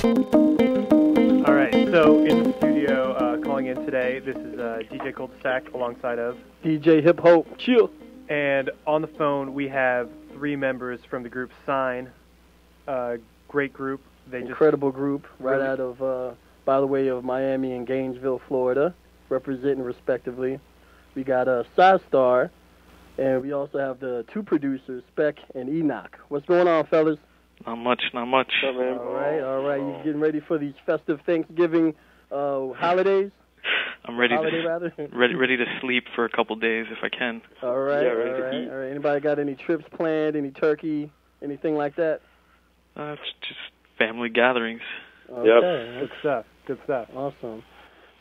All right, so in the studio, calling in today, this is DJ Cul-de-sac alongside of DJ Hip Hop Chill. And on the phone, we have 3 members from the group CYNE. Great group. Incredible group, right out of, by the way, of Miami and Gainesville, Florida, representing respectively. We got Star, and we also have the 2 producers, Spec and Enoch. What's going on, fellas? Not much. All right. You getting ready for these festive Thanksgiving holidays? I'm ready to sleep for a couple days if I can. All right. Anybody got any trips planned? Any turkey? Anything like that? It's just family gatherings. Okay. Yep. Good stuff. Awesome.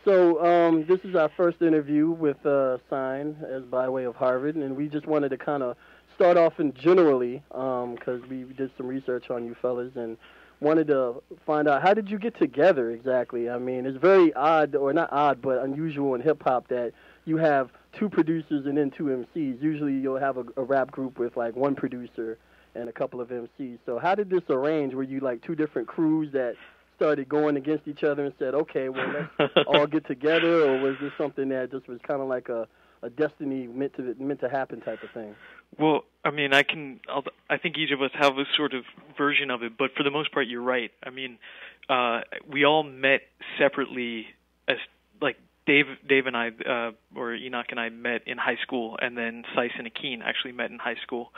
So this is our first interview with CYNE as by way of Harvard, and we just wanted to kind of start off in generally because we did some research on you fellas and wanted to find out, how did you get together exactly? I mean, it's very odd, or not odd, but unusual in hip-hop that you have 2 producers and then 2 MCs. Usually you'll have a rap group with like 1 producer and a couple of MCs. So how did this arrange? Were you like 2 different crews that started going against each other and said, okay, well, let's all get together, or was this something that just was kind of like a destiny meant to happen type of thing? Well, I mean, I think each of us have a sort of version of it, but for the most part, you're right. I mean, we all met separately as, like, Dave and I, or Enoch and I met in high school, and then c.y.n.e actually met in high school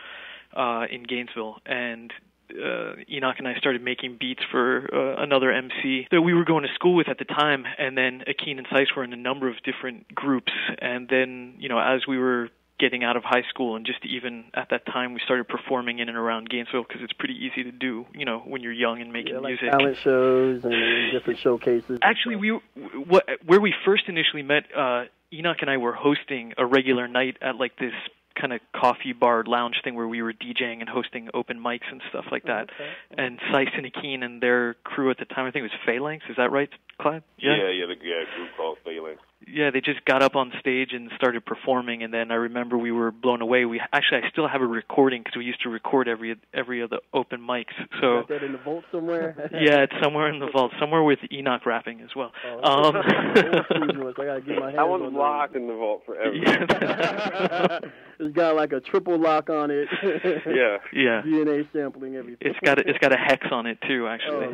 in Gainesville, and Enoch and I started making beats for another MC that we were going to school with at the time, and then Akeen and c.y.n.e were in a number of different groups, and then, as we were getting out of high school, and just even at that time, we started performing in and around Gainesville because it's pretty easy to do, when you're young and making like music. Talent shows and different showcases. Actually, where we first initially met, Enoch and I were hosting a regular night at like this kind of coffee bar lounge thing where we were DJing and hosting open mics and stuff like that. Okay. And c.y.n.e and their crew at the time, I think it was Phalanx, is that right, Clyde? Yeah, the group called Phalanx. Yeah, they just got up on stage and started performing, and then I remember we were blown away. I still have a recording because we used to record every of the open mics. So you got that in the vault somewhere? Yeah, it's somewhere in the vault, somewhere with Enoch rapping as well. I gotta get my hands that one's locked in the vault forever. Yeah. It's got like a triple lock on it. Yeah. DNA sampling everything. It's got a hex on it too, actually.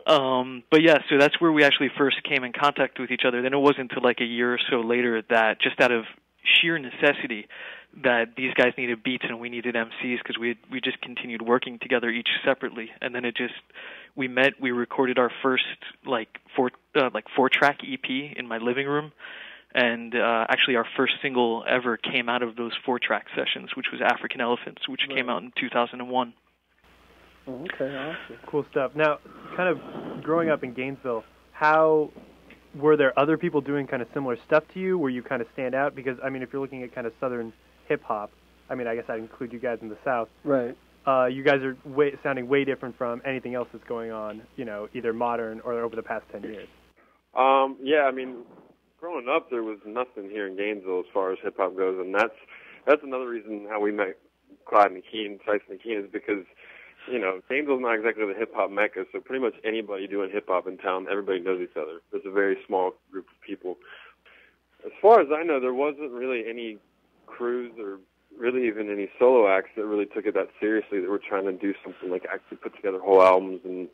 Oh, but yeah, so that's where we actually first came in contact with each other. Then it wasn't until like a year or so later that, just out of sheer necessity, that these guys needed beats and we needed MCs, because we just continued working together each separately. And then we met, we recorded our first like 4-track EP in my living room. And actually our first single ever came out of those 4-track sessions, which was African Elephants, which came out in 2001. Okay, awesome. Cool stuff. Now, kind of growing up in Gainesville, were there other people doing kind of similar stuff to you? Where you kind of stand out? Because, I mean, if you're looking at kind of southern hip-hop, I mean, I guess I'd include you guys in the South. Right. You guys are sounding way different from anything else that's going on, either modern or over the past 10 years. Yeah, I mean, growing up, there was nothing here in Gainesville as far as hip-hop goes, and that's another reason how we met Clyde and c.y.n.e is because, Gainesville's not exactly the hip-hop mecca, so pretty much anybody doing hip-hop in town, everybody knows each other. It's a very small group of people. As far as I know, there wasn't really any crews or really even any solo acts that really took it that seriously, that were trying to do something like actually put together whole albums and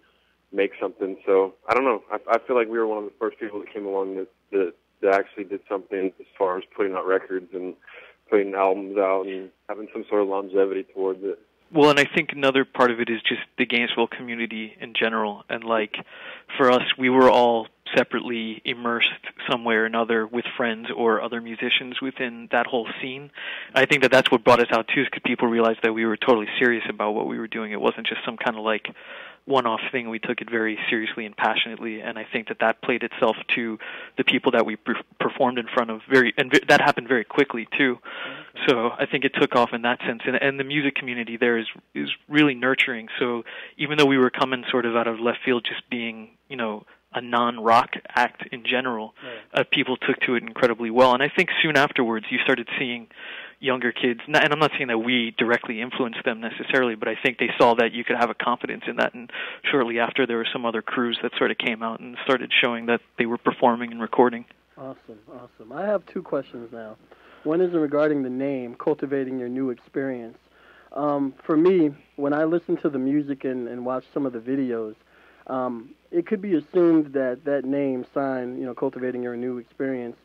make something. So, I don't know. I feel like we were one of the first people that came along that actually did something as far as putting out records and putting albums out and having some sort of longevity towards it. Well, and I think another part of it is just the Gainesville community in general. And, like, for us, we were all separately immersed somewhere or another with friends or other musicians within that whole scene. I think that's what brought us out, too, is because people realized that we were totally serious about what we were doing. It wasn't just some kind of, like, one-off thing. We took it very seriously and passionately, and I think that played itself to the people that we performed in front of and that happened very quickly, too. So I think it took off in that sense, and the music community there is really nurturing. So even though we were coming sort of out of left field, just being, a non-rock act in general, people took to it incredibly well. And I think soon afterwards you started seeing, younger kids, and I'm not saying that we directly influenced them necessarily, but I think they saw that you could have a confidence in that, and shortly after there were some other crews that sort of came out and started showing that they were performing and recording. Awesome. I have two questions now. One is regarding the name, Cultivating Your New Experience. For me, when I listen to the music and watch some of the videos, it could be assumed that that name, CYNE, Cultivating Your New Experience,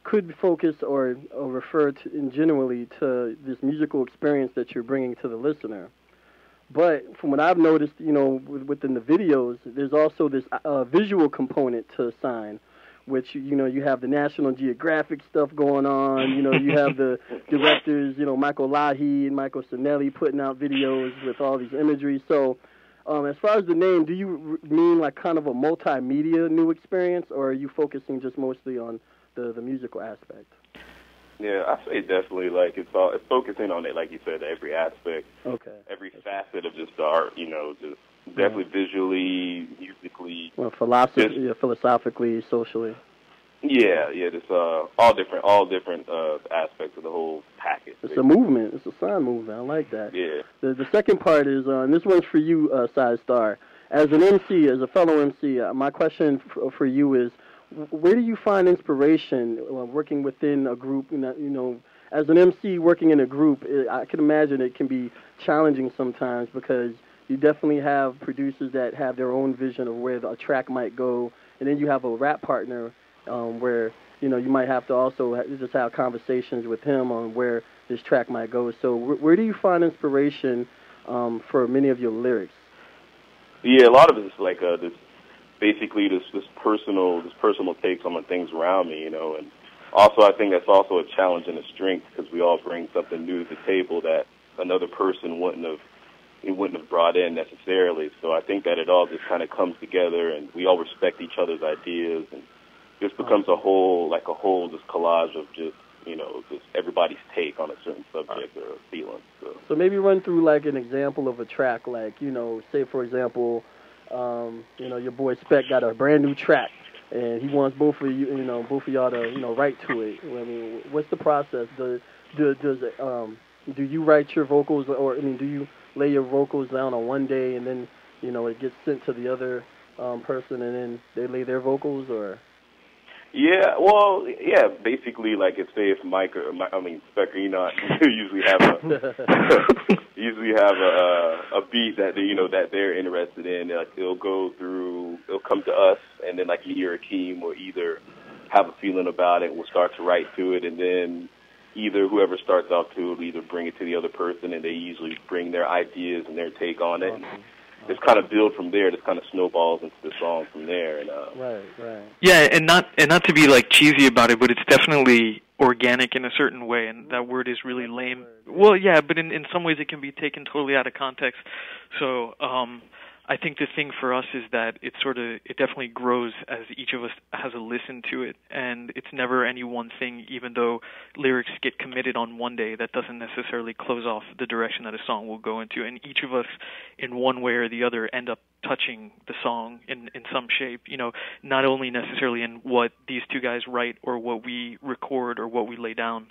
could focus or refer to, generally to this musical experience that you're bringing to the listener. But from what I've noticed, within the videos, there's also this visual component to CYNE, which, you have the National Geographic stuff going on. You have the directors, Michael Lahi and Michael C.y.n.e putting out videos with all these imagery. So as far as the name, do you mean like kind of a multimedia new experience, or are you focusing just mostly on the musical aspect? Yeah, I say definitely. Like it's focusing on it, like you said, every aspect, every facet of just the art. Just definitely visually, musically, philosophically, socially. Yeah, just all different aspects of the whole package. It's a movement. It's a CYNE movement. I like that. Yeah. The second part is, and this one's for you, Side Star. As an MC, as a fellow MC, my question for you is, where do you find inspiration working within a group? As an MC working in a group, I can imagine it can be challenging sometimes because you definitely have producers that have their own vision of where a track might go, and then you have a rap partner where you might have to also just have conversations with him on where this track might go. So where do you find inspiration for many of your lyrics? Yeah, a lot of it is like this personal takes on the things around me, and also I think that's also a challenge and a strength because we all bring something new to the table that another person wouldn't have brought in necessarily. So I think that it all just kind of comes together, and we all respect each other's ideas, and just becomes a whole just collage of just everybody's take on a certain subject or feeling. So maybe run through like an example of a track, like say for example, your boy Spec got a brand new track, and he wants both of y'all to write to it. I mean, what's the process? Do you write your vocals, or do you lay your vocals down on one day and then it gets sent to the other person and then they lay their vocals, or? Yeah, well, basically, like if Spec or Enoch usually have a beat that that they're interested in. Like it'll come to us, and then like me or Akeem will either have a feeling about it, we'll start to write to it, and then either whoever starts out to will either bring it to the other person, and they usually bring their ideas and their take on it. And just kind of build from there. Just kind of snowballs into the song from there. And right. Yeah, and not to be like cheesy about it, but it's definitely organic in a certain way, and that word is really lame. Well, yeah, but in some ways it can be taken totally out of context. So I think the thing for us is that it definitely grows as each of us has a listen to it, and it's never any one thing. Even though lyrics get committed on one day, that doesn't necessarily close off the direction that a song will go into, and each of us in one way or the other end up touching the song in some shape, not only necessarily in what these two guys write or what we record or what we lay down,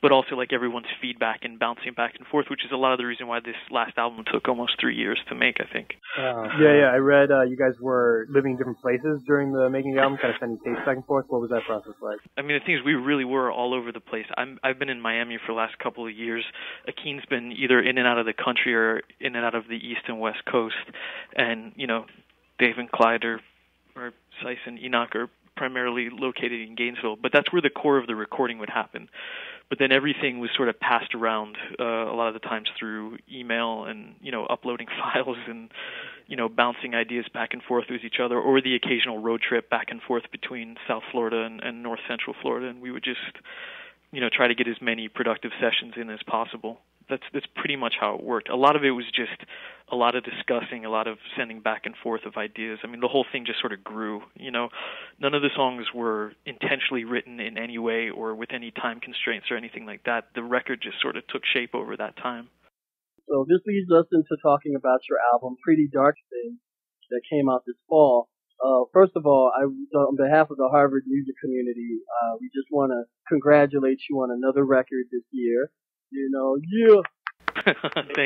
but also like everyone's feedback and bouncing back and forth, which is a lot of the reason why this last album took almost 3 years to make, I think. Yeah, I read you guys were living in different places during the making of the album, kind of sending tapes back and forth. What was that process like? I mean, the thing is, we really were all over the place. I've been in Miami for the last couple of years. Akeen's been either in and out of the country or in and out of the East and West Coast. And, Dave and Clyde or Sykes and Enoch are primarily located in Gainesville. But that's where the core of the recording would happen. But then everything was sort of passed around a lot of the times through email and, uploading files and, bouncing ideas back and forth with each other, or the occasional road trip back and forth between South Florida and North Central Florida. And we would just, try to get as many productive sessions in as possible. That's pretty much how it worked. A lot of it was just a lot of discussing, a lot of sending back and forth of ideas. I mean, the whole thing just sort of grew, None of the songs were intentionally written in any way or with any time constraints or anything like that. The record just sort of took shape over that time. So this leads us into talking about your album, Pretty Dark Things, that came out this fall. First of all, on behalf of the Harvard music community, we just want to congratulate you on another record this year. You know, yeah. Thank